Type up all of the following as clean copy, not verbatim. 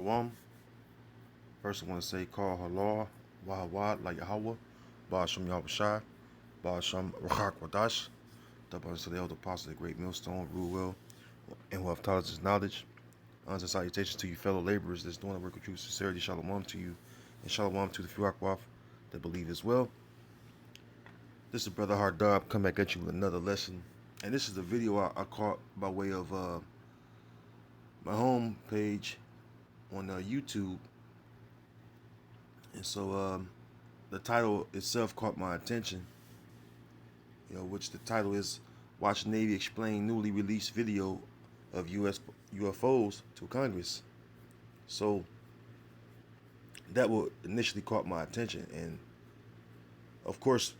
Shalom. First, I want to say, call halal, wahawad, la Yahweh, Ba'asham Yahushai, Ba'asham Rahak Wadash, Double to the elder apostle, the great millstone, rule well, and who have taught us his knowledge. Honors and salutations to you, fellow laborers that's doing the work of true sincerity. Shalom to you, and shalom to the few Akwaf that believe as well. This is Brother Hardab, come back at you with another lesson. And this is the video I caught by way of my home page on YouTube. And so the title itself caught my attention, which the title is Watch Navy Explain Newly Released Video of U.S. UFOs to Congress. So that will initially caught my attention. And of course,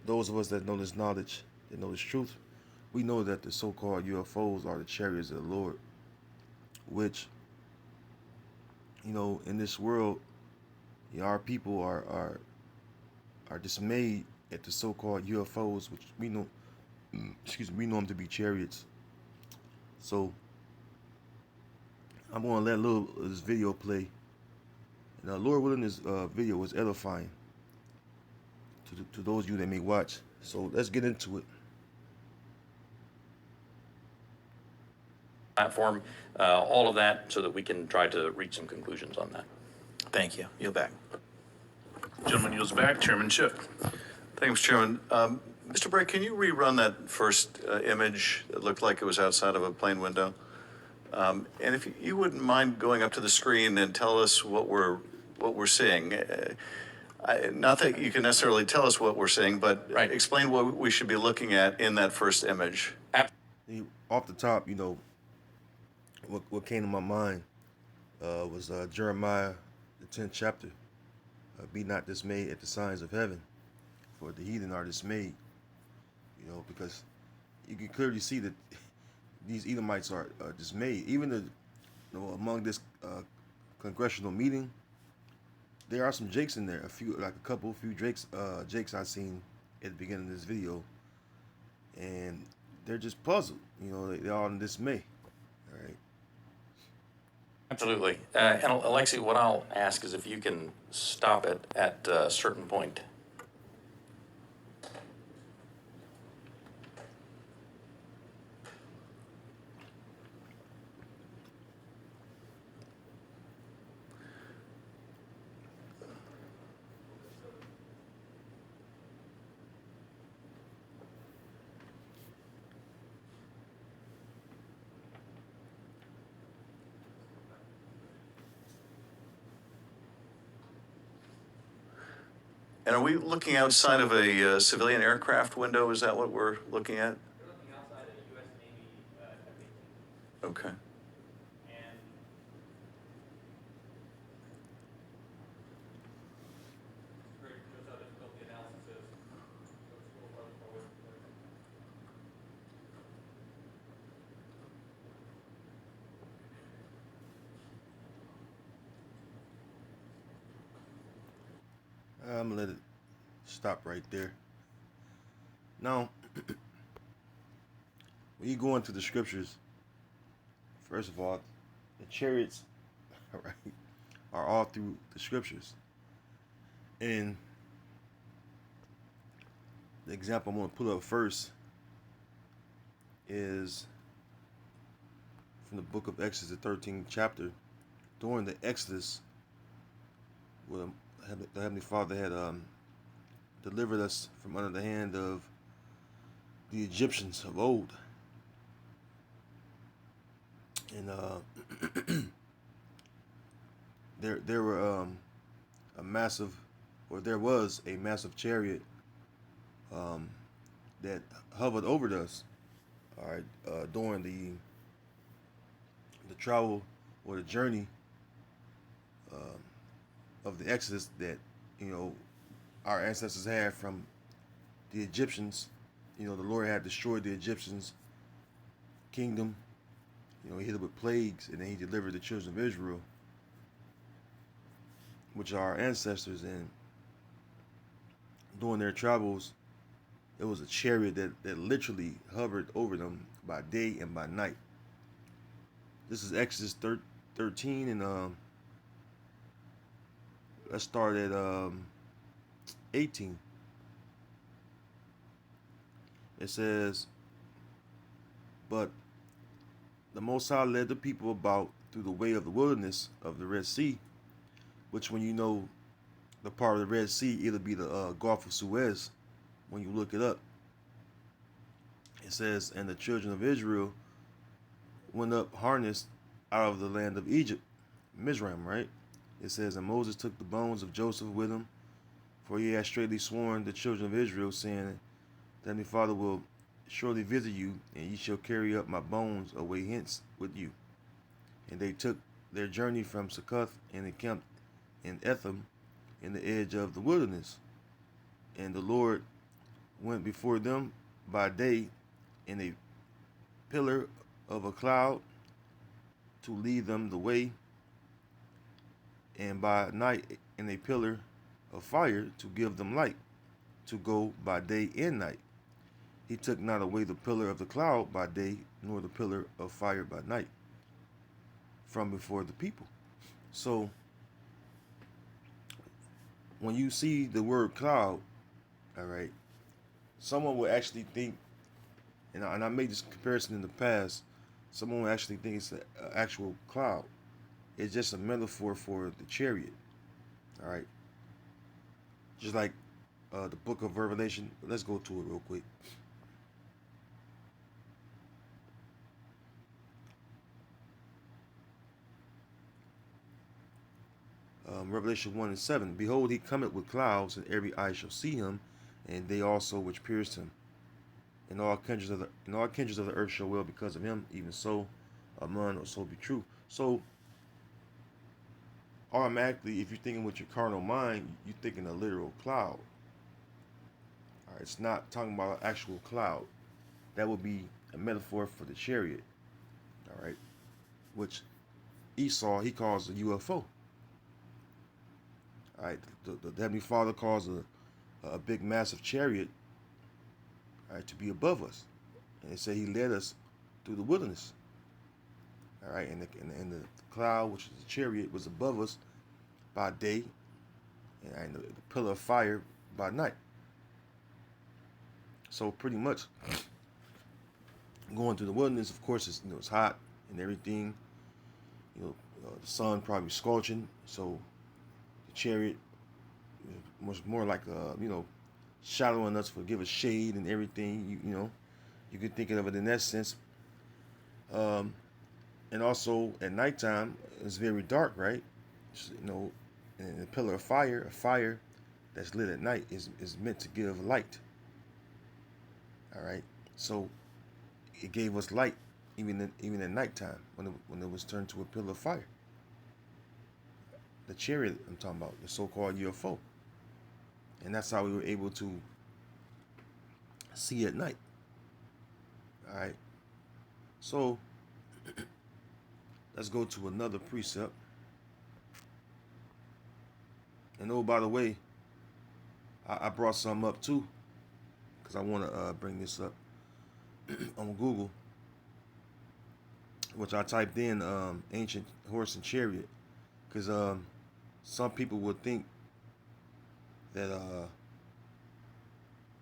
those of us that know this knowledge, that know this truth, we know that the so-called UFOs are the chariots of the Lord, which, in this world, our people are dismayed at the so-called UFOs, which we know, we know them to be chariots. So I'm going to let a little of this video play. And Lord willing, this video was edifying to those of you that may watch. So let's get into it. Platform, all of that, so that we can try to reach some conclusions on that. Thank you. Yield back. Gentleman yields back. Chairman Schiff. Thanks, Chairman. Mr. Bray, can you rerun that first image that looked like it was outside of a plane window? And if you wouldn't mind going up to the screen and tell us what we're seeing. Not that you can necessarily tell us what we're seeing, but Right. Explain what we should be looking at in that first image. Off the top, what came to my mind was Jeremiah, the 10th chapter. Be not dismayed at the signs of heaven, for the heathen are dismayed. Because you can clearly see that these Edomites are dismayed. Even among this congressional meeting, there are some Jakes in there. A few Jakes I've seen at the beginning of this video, and they're just puzzled. They're all in dismay. All right. Absolutely. And Alexi, what I'll ask is if you can stop it at a certain point. And are we looking outside of a civilian aircraft window? Is that what we're looking at? You're looking outside a U.S. Navy F-18. Okay. And great, shows how difficult the analysis is. So it's a little farther forward. I'm gonna let it stop right there. Now, when you go into the scriptures, first of all, the chariots, right, are all through the scriptures. And the example I'm gonna put up first is from the book of Exodus, the 13th chapter. During the Exodus, where the Heavenly Father had delivered us from under the hand of the Egyptians of old. And there was a massive chariot that hovered over us, all right, during the travel or the journey of the Exodus that our ancestors had from the Egyptians. The Lord had destroyed the Egyptians' kingdom. He hit it with plagues, and then he delivered the children of Israel, which are our ancestors. And during their travels, it was a chariot that literally hovered over them by day and by night. This is Exodus 13 and let's start at 18. It says, "But the Most High led the people about through the way of the wilderness of the Red Sea," which, when you know the part of the Red Sea, it'll be the Gulf of Suez. When you look it up, it says, "And the children of Israel went up harnessed out of the land of Egypt," Mizraim, right? It says, "And Moses took the bones of Joseph with him, for he had straitly sworn the children of Israel, saying, the Heavenly Father will surely visit you, and ye shall carry up my bones away hence with you. And they took their journey from Succoth and encamped in Etham in the edge of the wilderness. And the Lord went before them by day in a pillar of a cloud to lead them the way, and by night in a pillar of fire to give them light, to go by day and night. He took not away the pillar of the cloud by day, nor the pillar of fire by night from before the people." So when you see the word cloud, all right, someone will actually think, and I made this comparison in the past, someone will actually think it's an actual cloud. It's just a metaphor for the chariot, all right? Just like the book of Revelation. Let's go to it real quick. Revelation 1 and 7. "Behold, he cometh with clouds, and every eye shall see him, and they also which pierced him. And all kindreds of the earth shall wail because of him. Even so, amen, or so be true." So automatically, if you're thinking with your carnal mind, you're thinking a literal cloud. All right, it's not talking about an actual cloud. That would be a metaphor for the chariot. All right, which Esau, he calls a UFO. All right, the Heavenly Father calls a big, massive chariot, all right, to be above us, and they say he led us through the wilderness. All right, and the cloud, which is the chariot, was above us by day, and the pillar of fire by night. So pretty much, going through the wilderness, of course, it's hot and everything. The sun probably scorching, so the chariot was more like shadowing us for give us shade and everything. You could think of it in that sense. And also at nighttime, it's very dark, right? And the pillar of fire, a fire that's lit at night, is meant to give light. All right, so it gave us light even at nighttime when it was turned to a pillar of fire. The chariot I'm talking about, the so-called UFO, and that's how we were able to see at night. All right, so let's go to another precept. And oh, by the way, I brought some up too, because I want to bring this up on Google, which I typed in ancient horse and chariot, because some people would think that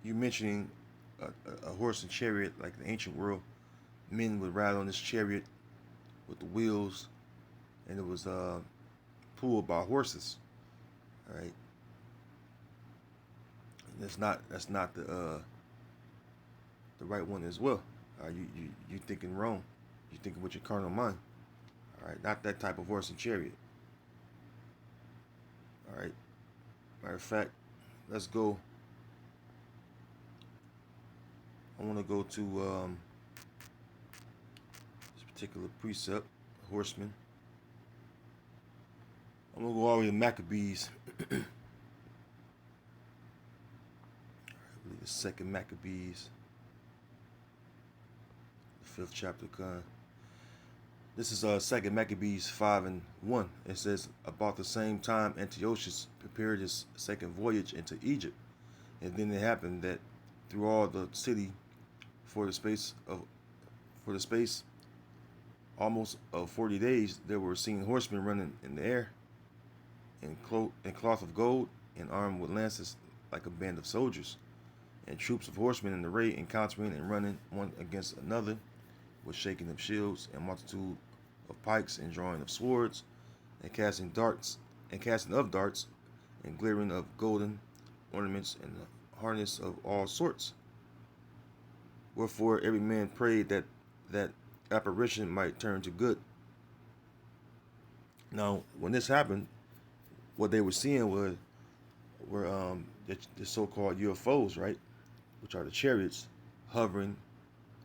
you mentioning a horse and chariot, like the ancient world, men would ride on this chariot with the wheels, and it was pulled by horses. All right, and that's not the right one as well. You thinking wrong. You thinking with your carnal mind. All right, not that type of horse and chariot. All right. Matter of fact, let's go. I want to go to this particular precept, horseman. I'm gonna go all the way to Maccabees. I believe the second Maccabees, the 5th chapter. This is second Maccabees 5:1. It says, "About the same time Antiochus prepared his second voyage into Egypt, and then it happened that through all the city for the space almost 40 days, there were seen horsemen running in the air in cloth of gold and armed with lances like a band of soldiers, and troops of horsemen in array encountering and running one against another with shaking of shields and multitude of pikes and drawing of swords and casting of darts and glittering of golden ornaments and harness of all sorts. Wherefore every man prayed that apparition might turn to good. Now, when this happened, what they were seeing were the so-called UFOs, right, which are the chariots hovering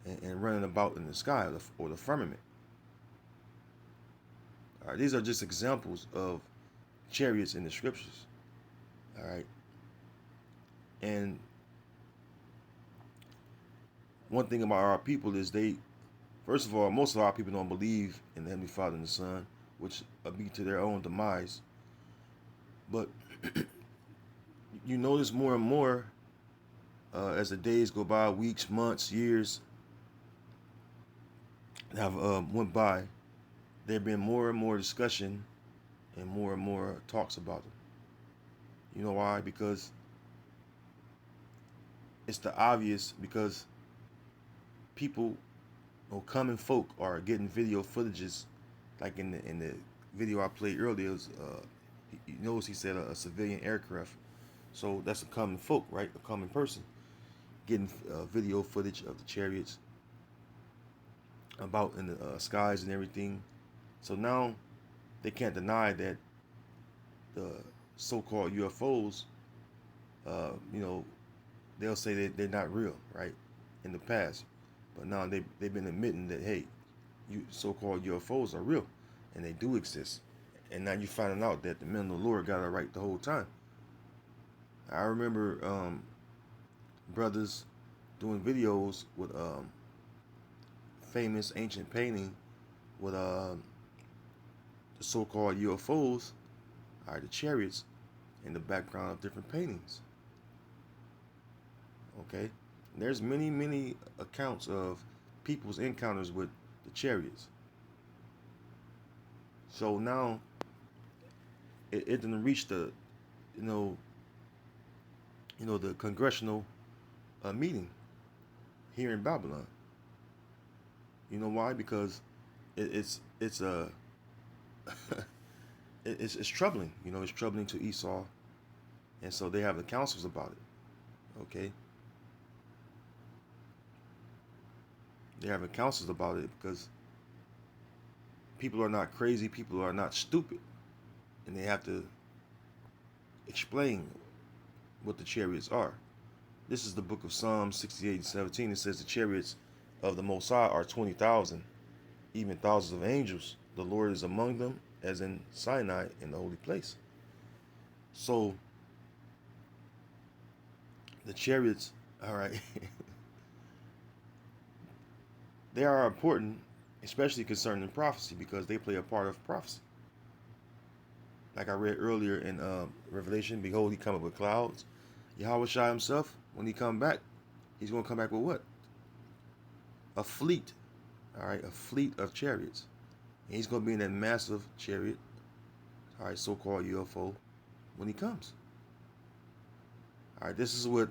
and running about in the sky or the firmament. All right, these are just examples of chariots in the scriptures. All right, and one thing about our people is first of all, most of our people don't believe in the Heavenly Father and the Son, which be to their own demise. But you notice more and more as the days go by, weeks, months, years have went by, there have been more and more discussion and more talks about them. You know why? Because it's the obvious, because people or common folk are getting video footages, like in the video I played earlier. It was, you notice he said a civilian aircraft, so that's a common folk, right? A common person getting video footage of the chariots about in the skies and everything. So now they can't deny that the so-called UFOs, they'll say that they're not real, right? In the past, but now they've been admitting that, hey, you so-called UFOs are real, and they do exist. And now you're finding out that the men of the Lord got it right the whole time. I remember brothers doing videos with famous ancient painting with the so-called UFOs, the chariots, in the background of different paintings. Okay, and there's many accounts of people's encounters with the chariots. So now it didn't reach the the congressional meeting here in Babylon. You know why? Because it's it's troubling. It's troubling to Esau, and so they have the councils about it. Okay, they have the councils about it because people are not crazy. People are not stupid, and they have to explain what the chariots are. This is the book of Psalms 68:17. It says the chariots of the Most High are 20,000, even thousands of angels. The Lord is among them, as in Sinai in the holy place. So the chariots, all right, they are important, especially concerning prophecy, because they play a part of prophecy. Like I read earlier in Revelation, behold, he cometh with clouds. Yahweh Shai himself, when he come back, he's going to come back with what? A fleet, all right, a fleet of chariots. And he's going to be in that massive chariot, all right, so-called UFO, when he comes. All right, this is what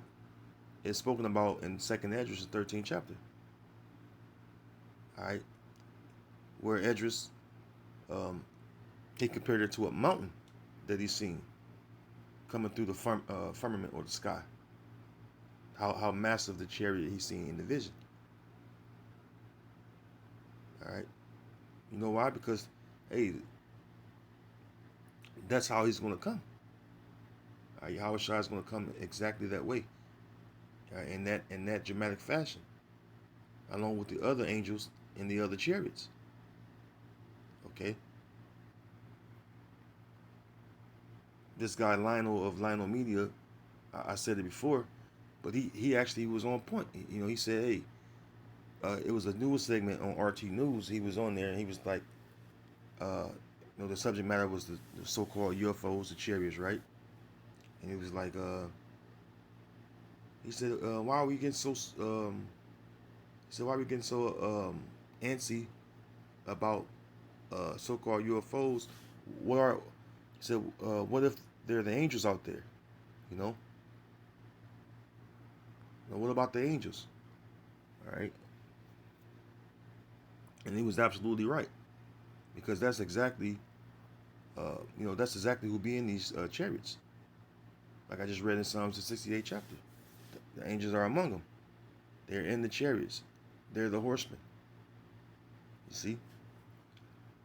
is spoken about in 2nd Esdras, the 13th chapter. All right, where Esdras, he compared it to a mountain that he's seen coming through the firmament or the sky. How massive the chariot he's seen in the vision. All right, you know why? Because, hey, that's how he's going to come. Yahweh Shai is going to come exactly that way, in that dramatic fashion, along with the other angels in the other chariots. Okay. This guy Lionel of Lionel Media, I said it before, but he actually was on point. He said, hey, it was a news segment on RT News. He was on there and he was like, the subject matter was the so-called UFOs, the chariots, right? And he was like, he said, why are we getting so, antsy about so-called UFOs. What are he said? What if they're the angels out there? You know. Now, what about the angels? All right. And he was absolutely right because that's exactly, that's exactly who be in these chariots. Like I just read in Psalms the 68th chapter, the angels are among them. They're in the chariots. They're the horsemen. You see,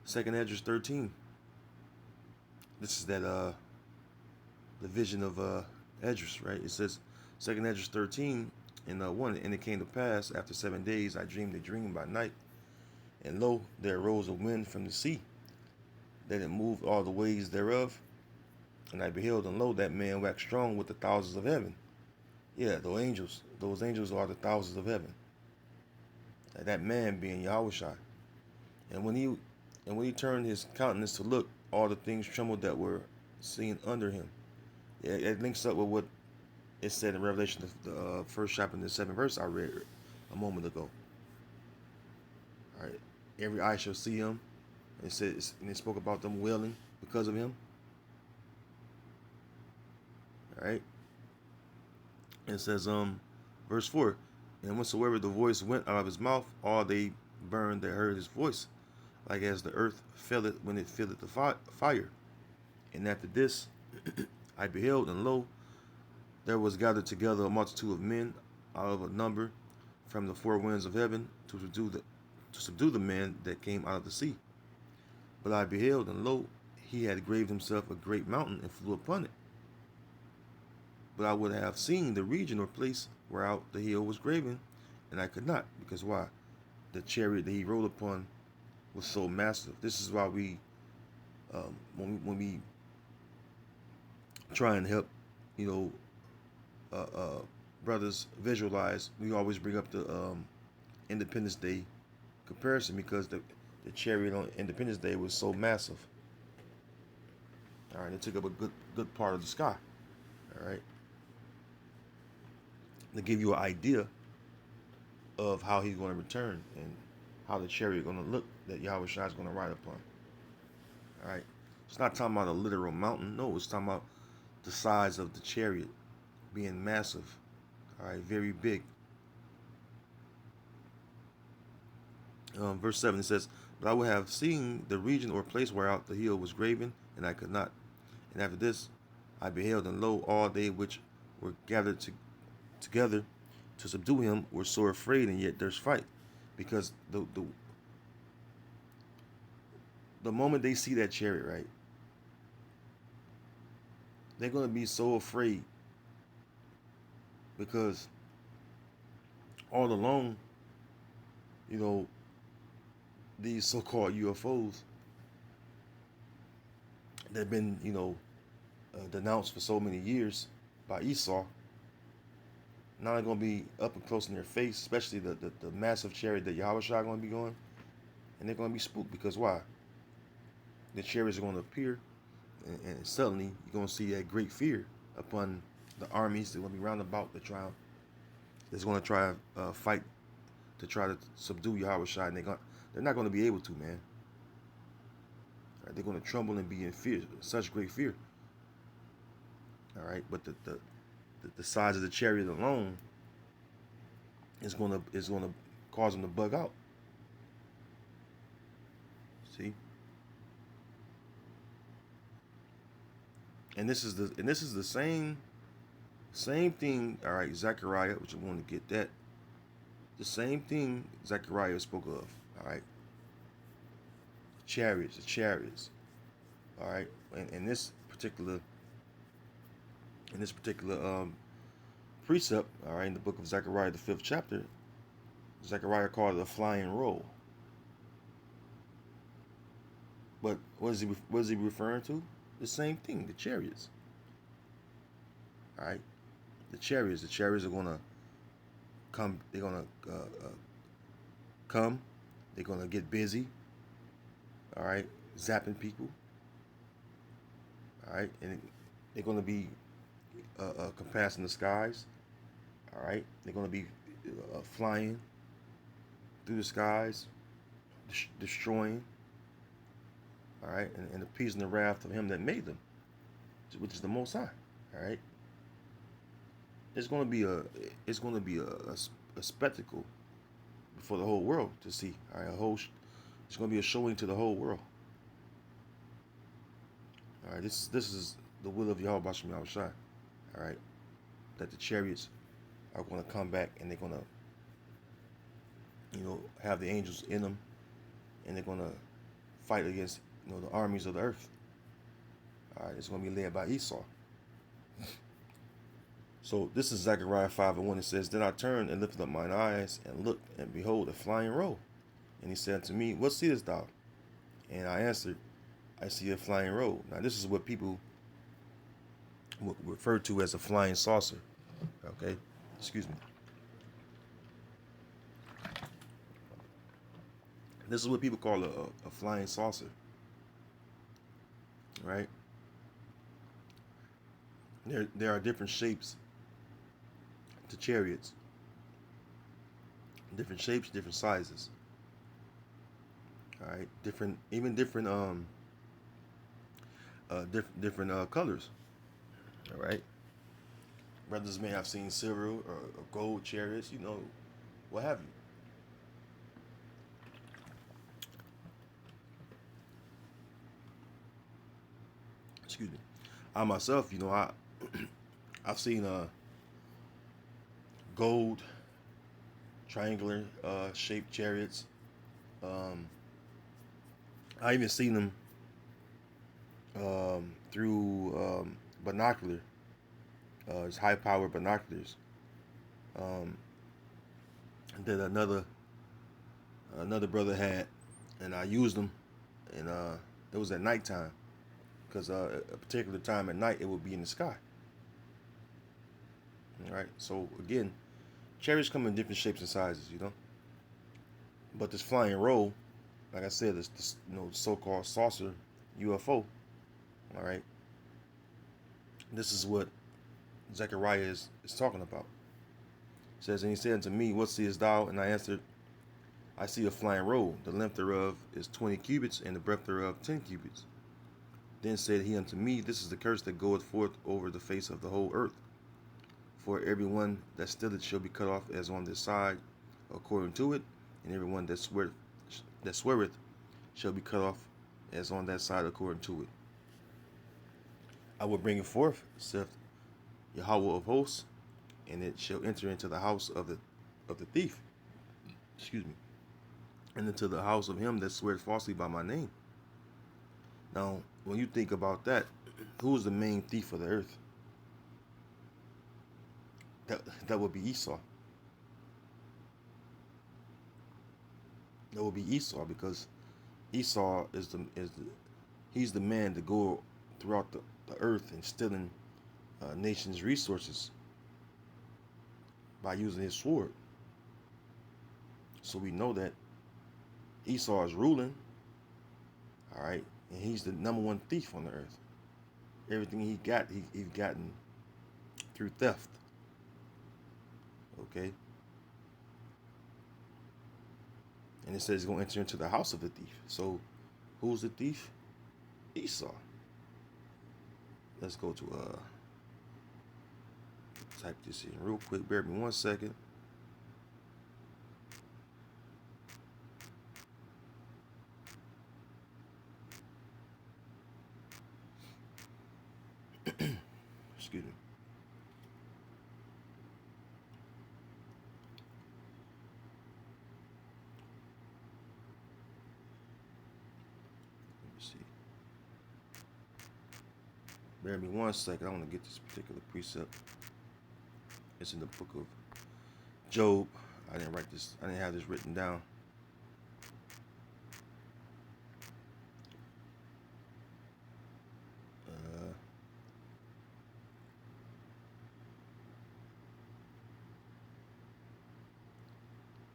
Second Esdras 13. This is that the vision of Esdras, right? It says Second Esdras 13 and 1. And it came to pass after 7 days I dreamed a dream by night, and lo, there arose a wind from the sea, that it moved all the ways thereof. And I beheld, and lo, that man waxed strong with the thousands of heaven. Yeah, those angels are the thousands of heaven. That man being Yahushua. And when he turned his countenance to look, all the things trembled that were seen under him. Yeah, it links up with what it said in Revelation, the first chapter, the 7th verse I read a moment ago. All right, every eye shall see him. And it spoke about them wailing because of him. All right. And it says, verse 4, and whensoever the voice went out of his mouth, all they burned that heard his voice, like as the earth filleth when it filleth the fire. And after this I beheld, and lo, there was gathered together a multitude of men out of a number from the four winds of heaven to subdue the man that came out of the sea. But I beheld, and lo, he had graved himself a great mountain and flew upon it. But I would have seen the region or place whereout the hill was graven, and I could not, because why? The chariot that he rode upon was so massive. This is why we, when we try and help, brothers visualize, we always bring up the Independence Day comparison, because the chariot on Independence Day was so massive. All right, it took up a good part of the sky. All right, to give you an idea of how he's going to return and how the chariot is going to look that Yahweh Shai is going to ride upon. All right, it's not talking about a literal mountain. No, it's talking about the size of the chariot being massive. All right, very big. Verse 7, it says, but I would have seen the region or place whereout the hill was graven, and I could not. And after this I beheld, and lo, all they which were gathered together to subdue him were sore afraid, and yet there's fight. Because the moment they see that chariot, right, they're going to be so afraid, because all along, these so-called UFOs that have been, denounced for so many years by Esau, now they're going to be up and close in their face, especially the massive chariot that Yahweh Shai going to be going, and they're going to be spooked, because why? The chariots are going to appear, and suddenly you're going to see that great fear upon the armies that will be round about the trial. That's going to try to fight to try to subdue Yahweh Shai, and they're not going to be able to, man. Right, they're going to tremble and be in fear, such great fear. All right, but the size of the chariot alone is going to cause them to bug out. See, and this is the same thing. All right, Zechariah, which I want to get that. The same thing Zechariah spoke of. All right, the chariots. All right, and in this particular precept, all right, in the book of Zechariah, the 5th chapter, Zechariah called it a flying roll. But what is he referring to? The same thing, the chariots. All right, the chariots are gonna come. They're gonna come. They're gonna get busy. All right, zapping people. All right, and they're gonna be compassing the skies. All right, they're gonna be flying through the skies, destroying, all right, and appeasing the wrath of him that made them, which is the Most High, all right. It's going to be a spectacle for the whole world to see, all right. It's going to be a showing to the whole world, all right. This is the will of Yahweh Basham Yahushai, all right, that the chariots are going to come back and they're going to, have the angels in them, and they're going to fight against, the armies of the earth. All right, it's going to be led by Esau. So this is Zechariah 5:1. It says, "Then I turned and lifted up mine eyes and looked, and behold, a flying roll. And he said unto me, What seest thou? And I answered, I see a flying roll." Now this is what people refer to as a flying saucer. Okay, excuse me. This is what people call a flying saucer. Right? There are different shapes to chariots. Different shapes, different sizes. All right, different colors. All right. Brothers may have seen silver or gold chariots, what have you. Excuse me. I myself, I've seen gold triangular shaped chariots. I even seen them through binocular. It's high power binoculars. That another brother had, and I used them, and it was at nighttime, because a particular time at night it would be in the sky. All right. So again, chariots come in different shapes and sizes, But this flying roll, like I said, this so-called saucer UFO. All right. This is what Zechariah is talking about. It says, "And he said unto me, What seest thou? And I answered, I see a flying roll. The length thereof is 20 cubits, and the breadth thereof 10 cubits. Then said he unto me, This is the curse that goeth forth over the face of the whole earth. For every one that stealeth shall be cut off as on this side, according to it, and every one that sweareth shall be cut off as on that side, according to it. I will bring it forth, saith Yahweh of hosts, and it shall enter into the house of the thief, excuse me, and into the house of him that swears falsely by my name." Now, when you think about that, who is the main thief of the earth? That would be Esau. That would be Esau, because Esau he's the man to go throughout the earth and stealing nations' resources by using his sword. So we know that Esau is ruling, all right, and he's the number one thief on the earth. Everything he got, he's gotten through theft. Okay? And it says he's going to enter into the house of the thief. So who's the thief? Esau. Let's go to type this in real quick. Bear with me 1 second. Excuse me. Let me see. Bear with me 1 second. I want to get this particular precept. It's in the book of Job. I didn't write this. I didn't have this written down.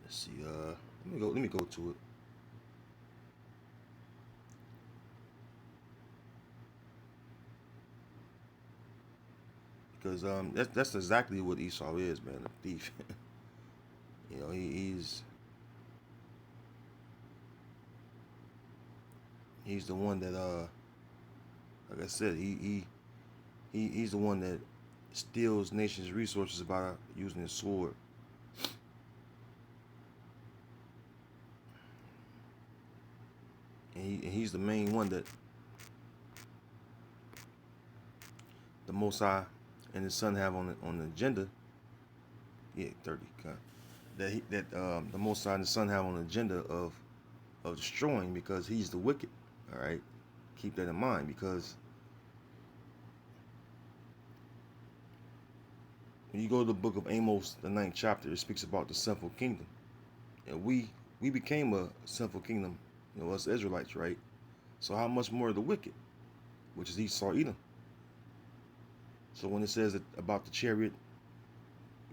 Let's see. Let me go to it. Because that's exactly what Esau is, man, a thief. He's He's the one that like I said, he's the one that steals nations' resources by using his sword. And he's the main one that the Most High and his son have on the agenda. Yeah, 30. That the Most High and his son have on the agenda of destroying, because he's the wicked. All right, keep that in mind, because when you go to the book of Amos, the 9th chapter, it speaks about the sinful kingdom, and we became a sinful kingdom, us Israelites, right? So how much more the wicked, which is Esau, Edom. So when it says that about the chariot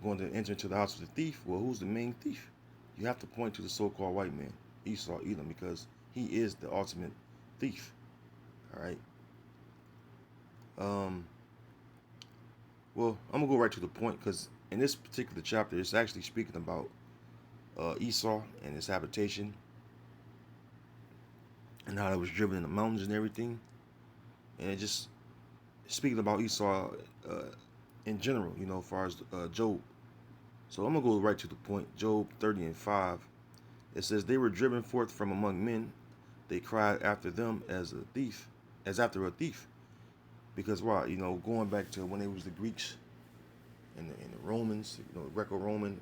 going to enter into the house of the thief, well, who's the main thief? You have to point to the so-called white man, Esau, Edom, because he is the ultimate thief. All right. Well, I'm gonna go right to the point, because in this particular chapter, it's actually speaking about Esau and his habitation, and how it was driven in the mountains and everything, and it just speaking about Esau in general, as far as Job. So I'm gonna go right to the point. Job 30:5. It says, "They were driven forth from among men; they cried after them as after a thief." Because why? Going back to when it was the Greeks and the Romans, Greco-Roman,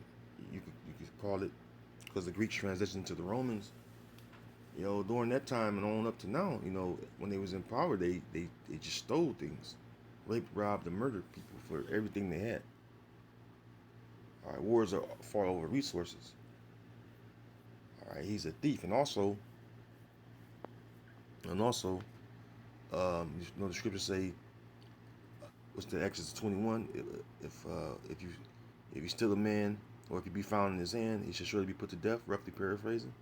you could call it, because the Greeks transitioned to the Romans. During that time and on up to now, when they was in power, they just stole things, raped, robbed, and murdered people for everything they had. All right, wars are fought over resources. All right, he's a thief, and also, the scriptures say, what's the Exodus 21? If you steal a man, or if you be found in his hand, he should surely be put to death. Roughly paraphrasing.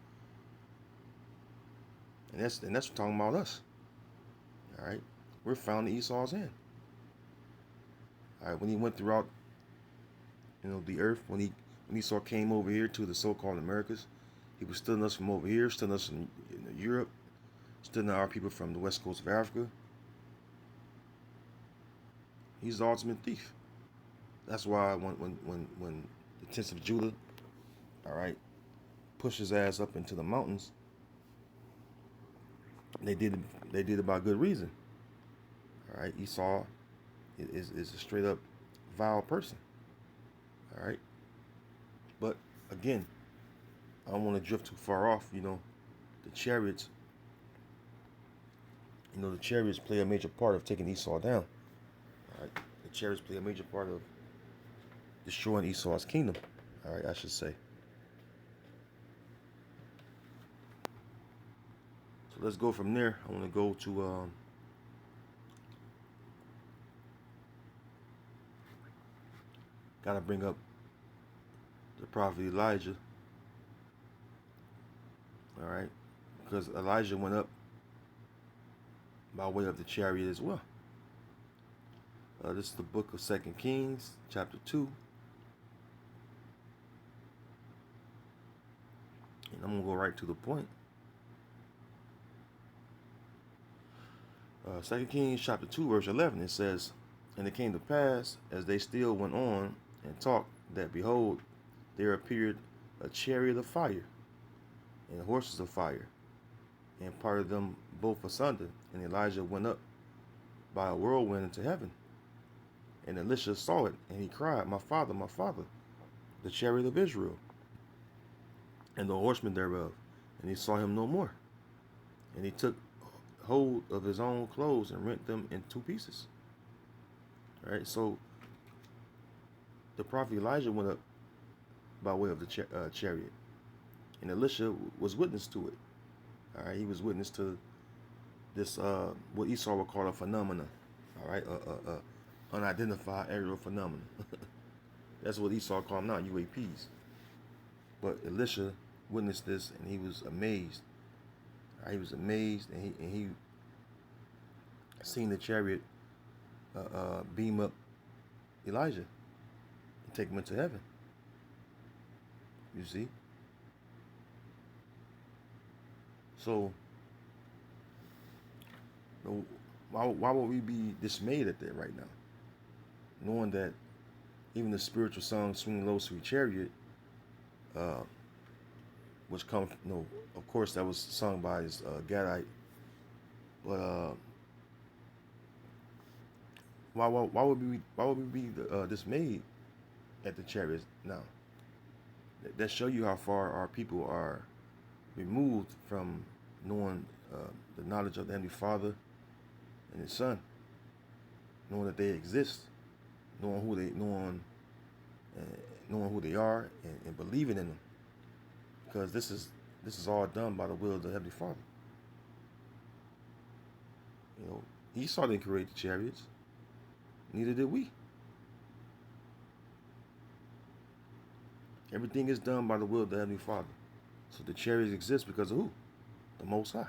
And that's talking about us. All right, we're found in Esau's hand. All right, when he went throughout, the earth, when Esau came over here to the so-called Americas, he was stealing us from over here, stealing us from Europe, stealing our people from the west coast of Africa. He's the ultimate thief. That's why when the tents of Judah, all right, pushed his ass up into the mountains, they did it by good reason. All right, Esau is a straight up vile person. All right, but again, I don't want to drift too far off. The chariots. The chariots play a major part of taking Esau down. All right, the chariots play a major part of destroying Esau's kingdom. All right, I should say. So let's go from there. I want to go to gotta bring up the prophet Elijah. All right, because Elijah went up by way of the chariot as well. This is the book of 2 Kings, chapter 2. And I'm going to go right to the point. 2 Kings, chapter 2, verse 11, it says, "And it came to pass, as they still went on and talked, that behold, there appeared a chariot of fire, and horses of fire, and parted them both asunder. And Elijah went up by a whirlwind into heaven. And Elisha saw it, and he cried, my father, the chariot of Israel, and the horsemen thereof. And he saw him no more. And he took hold of his own clothes and rent them in two pieces." All right, so the prophet Elijah went up by way of the chariot, and Elisha was witness to it. All right, he was witness to this what Esau would call a phenomenon. All right, unidentified aerial phenomenon. That's what Esau called them now, UAPs. But Elisha witnessed this, and he was amazed. He was amazed, and he seen the chariot beam up Elijah and take him into heaven. You see? So No, why would we be dismayed at that right now? Knowing that even the spiritual song "Swing Low, Sweet Chariot," uh, which come, of course, that was sung by his Gadite. But why would we be dismayed at the chariots now? That show you how far our people are removed from knowing the knowledge of the Heavenly Father and His Son, knowing that they exist, knowing who they are, and believing in them, because this is all done by the will of the Heavenly Father. Esau didn't create the chariots, neither did we. Everything is done by the will of the Heavenly Father. So the chariots exist because of who? The Most High.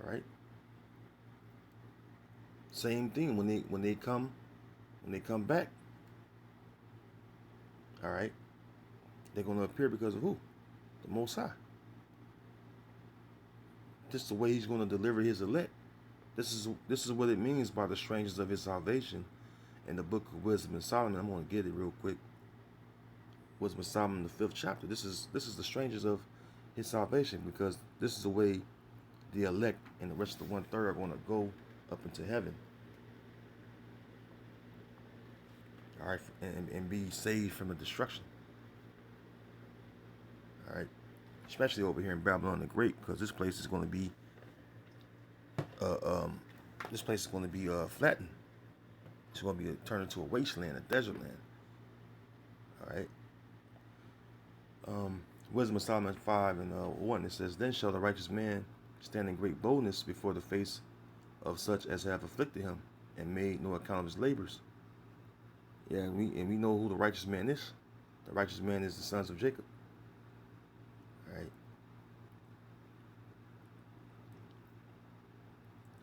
All right. Same thing when they come back. All right. They're going to appear because of who? The Most High. This is the way He's going to deliver His elect. This is what it means by the strangers of His salvation in the book of Wisdom and Solomon. I'm going to get it real quick. Wisdom of Solomon, the 5th chapter. This is the strangers of His salvation, because this is the way the elect and the rest of the 1/3 are going to go up into heaven. All right, and be saved from the destruction. All right, especially over here in Babylon the Great, because this place is going to be flattened. It's going to be turned into a wasteland, a desert land. All right. Wisdom of Solomon 5:1, it says, "Then shall the righteous man stand in great boldness before the face of such as have afflicted him, and made no account of his labors." Yeah, and we know who the righteous man is. The righteous man is the sons of Jacob. All right.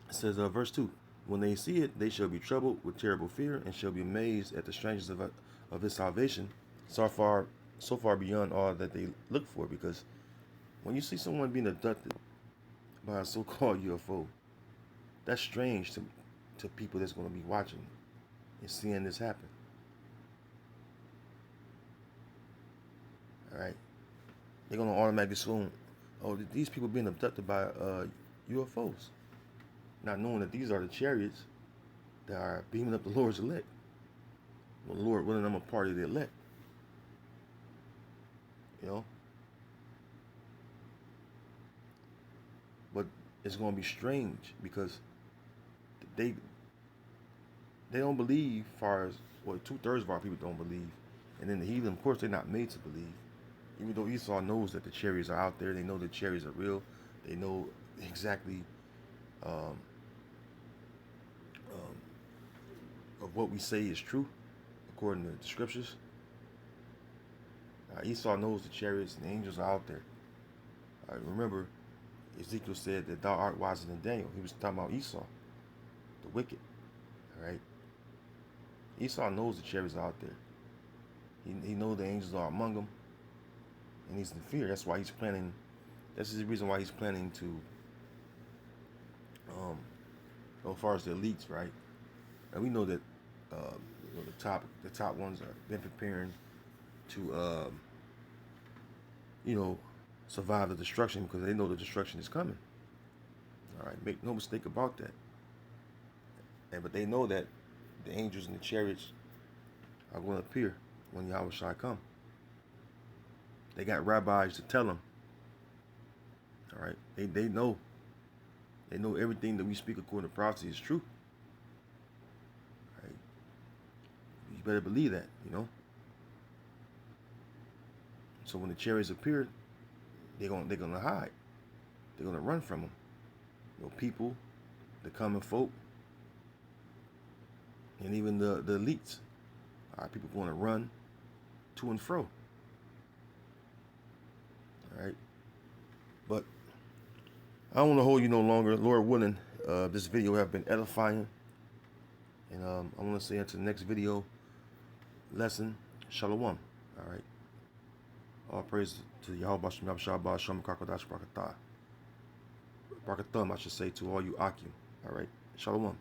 It says, verse 2, "When they see it, they shall be troubled with terrible fear, and shall be amazed at the strangers of His salvation, so far beyond all that they look for." Because when you see someone being abducted by a so-called UFO, that's strange to people that's going to be watching and seeing this happen. All right, they're going to automatically assume, oh, these people being abducted by UFOs, not knowing that these are the chariots that are beaming up the Lord's elect. The Lord willing them a part of the elect. But it's going to be strange, because they don't believe, far as, well, 2/3 of our people don't believe, and then the heathen, of course, they're not made to believe. Even though Esau knows that the chariots are out there, they know the chariots are real, they know exactly of what we say is true according to the scriptures. Esau knows the chariots and the angels are out there. Remember, Ezekiel said that thou art wiser than Daniel. He was talking about Esau, the wicked. All right. Esau knows the chariots are out there. He knows the angels are among them, and he's in fear. That's why he's planning. This is the reason why he's planning to, as far as the elites, right? And we know that the top ones are been preparing to survive the destruction, because they know the destruction is coming. All right, make no mistake about that. But they know that the angels and the chariots are going to appear when Yahweh Shai come. They got rabbis to tell them. All right, they know. They know everything that we speak according to prophecy is true. All right, you better believe that, So when the chariots appear, they're gonna hide. They're gonna run from them. People, the common folk, and even the elites. All right, people going to run to and fro. All right, but I don't want to hold you no longer. Lord willing, this video have been edifying, and I want to say until the next video lesson, Shalom. All right. All praise to Yahweh Bashem Yahweh Shabbat Shalom Kakadash Brakatah. Barakathum, I should say, to all you Akim. All right. Shalom.